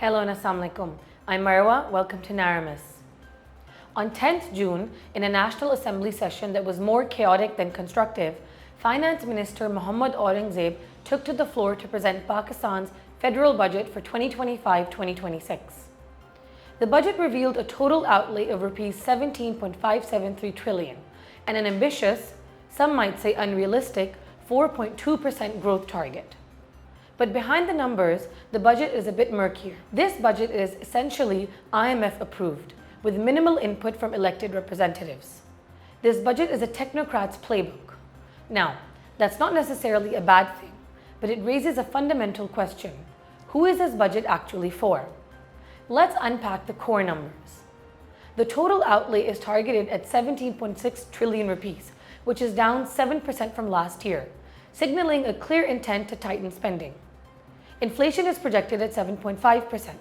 Hello and Assalamu alaikum. I'm Marwa. Welcome to Naramis. On 10th June, in a National Assembly session that was more chaotic than constructive, Finance Minister Mohammad Aurangzeb took to the floor to present Pakistan's federal budget for 2025-2026. The budget revealed a total outlay of Rs 17.573 trillion and an ambitious, some might say unrealistic, 4.2% growth target. But behind the numbers, the budget is a bit murkier. This budget is essentially IMF approved, with minimal input from elected representatives. This budget is a technocrat's playbook. Now, that's not necessarily a bad thing, but it raises a fundamental question. Who is this budget actually for? Let's unpack the core numbers. The total outlay is targeted at 17.6 trillion rupees, which is down 7% from last year, signaling a clear intent to tighten spending. Inflation is projected at 7.5%.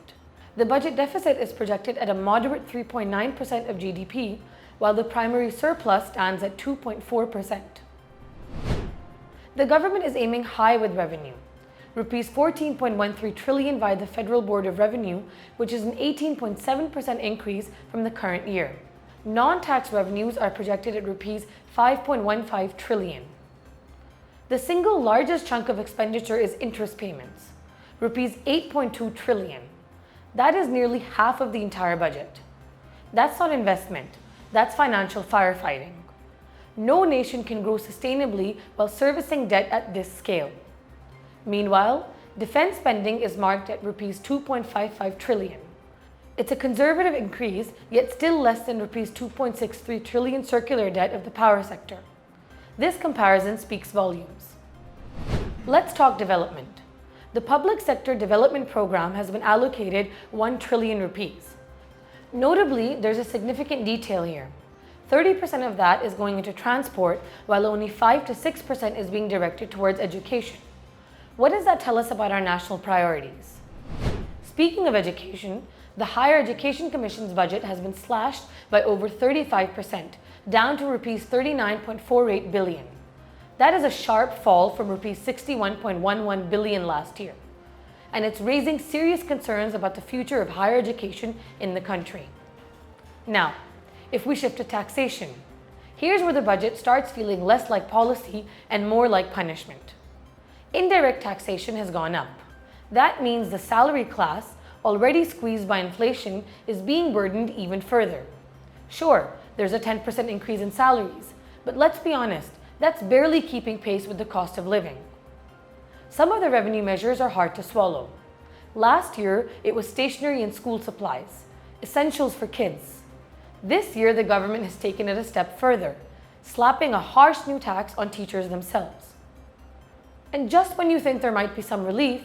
The budget deficit is projected at a moderate 3.9% of GDP, while the primary surplus stands at 2.4%. The government is aiming high with revenue. Rupees 14.13 trillion via the Federal Board of Revenue, which is an 18.7% increase from the current year. Non-tax revenues are projected at Rs 5.15 trillion. The single largest chunk of expenditure is interest payments, Rs 8.2 trillion. That is nearly half of the entire budget. That's not investment, that's financial firefighting. No nation can grow sustainably while servicing debt at this scale. Meanwhile, defense spending is marked at Rs 2.55 trillion. It's a conservative increase, yet still less than Rs 2.63 trillion circular debt of the power sector. This comparison speaks volumes. Let's talk development. The public sector development program has been allocated 1 trillion rupees. Notably, there's a significant detail here. 30% of that is going into transport, while only 5 to 6% is being directed towards education. What does that tell us about our national priorities? Speaking of education, the Higher Education Commission's budget has been slashed by over 35%, down to Rs 39.48 billion. That is a sharp fall from Rs 61.11 billion last year, and it's raising serious concerns about the future of higher education in the country. Now, if we shift to taxation, here's where the budget starts feeling less like policy and more like punishment. Indirect taxation has gone up. That means the salary class, already squeezed by inflation, is being burdened even further. Sure, there's a 10% increase in salaries, but let's be honest, that's barely keeping pace with the cost of living. Some of the revenue measures are hard to swallow. Last year, it was stationery and school supplies, essentials for kids. This year, the government has taken it a step further, slapping a harsh new tax on teachers themselves. And just when you think there might be some relief,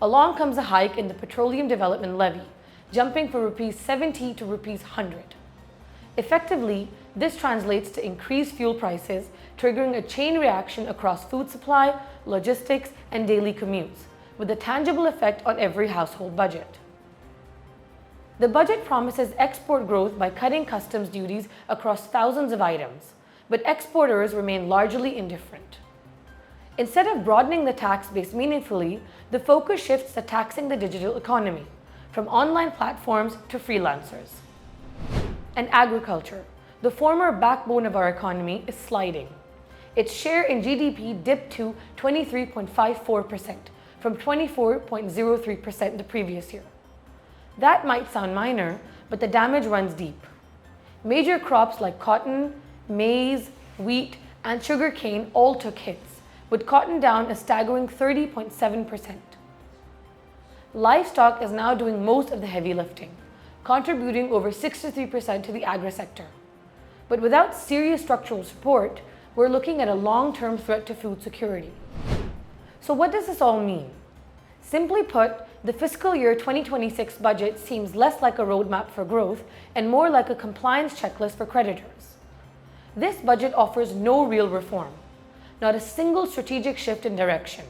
along comes a hike in the Petroleum Development Levy, jumping from Rs 70 to Rs 100. Effectively, this translates to increased fuel prices, triggering a chain reaction across food supply, logistics, and daily commutes, with a tangible effect on every household budget. The budget promises export growth by cutting customs duties across thousands of items, but exporters remain largely indifferent. Instead of broadening the tax base meaningfully, the focus shifts to taxing the digital economy, from online platforms to freelancers. And agriculture, the former backbone of our economy, is sliding. Its share in GDP dipped to 23.54% from 24.03% the previous year. That might sound minor, but the damage runs deep. Major crops like cotton, maize, wheat, and sugarcane all took hits, with cotton down a staggering 30.7%. Livestock is now doing most of the heavy lifting, contributing over 63% to the agri-sector. But without serious structural support, we're looking at a long-term threat to food security. So what does this all mean? Simply put, the fiscal year 2026 budget seems less like a roadmap for growth and more like a compliance checklist for creditors. This budget offers no real reform, not a single strategic shift in direction.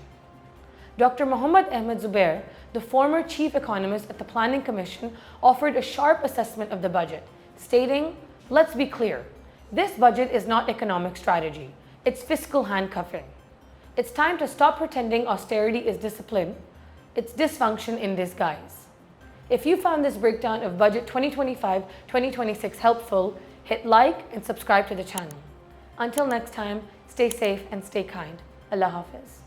Dr. Mohammad Ahmed Zubair, the former chief economist at the Planning Commission, offered a sharp assessment of the budget, stating, "Let's be clear, this budget is not economic strategy, it's fiscal handcuffing. It's time to stop pretending austerity is discipline. It's dysfunction in disguise." If you found this breakdown of Budget 2025-2026 helpful, hit like and subscribe to the channel. Until next time, stay safe and stay kind. Allah Hafiz.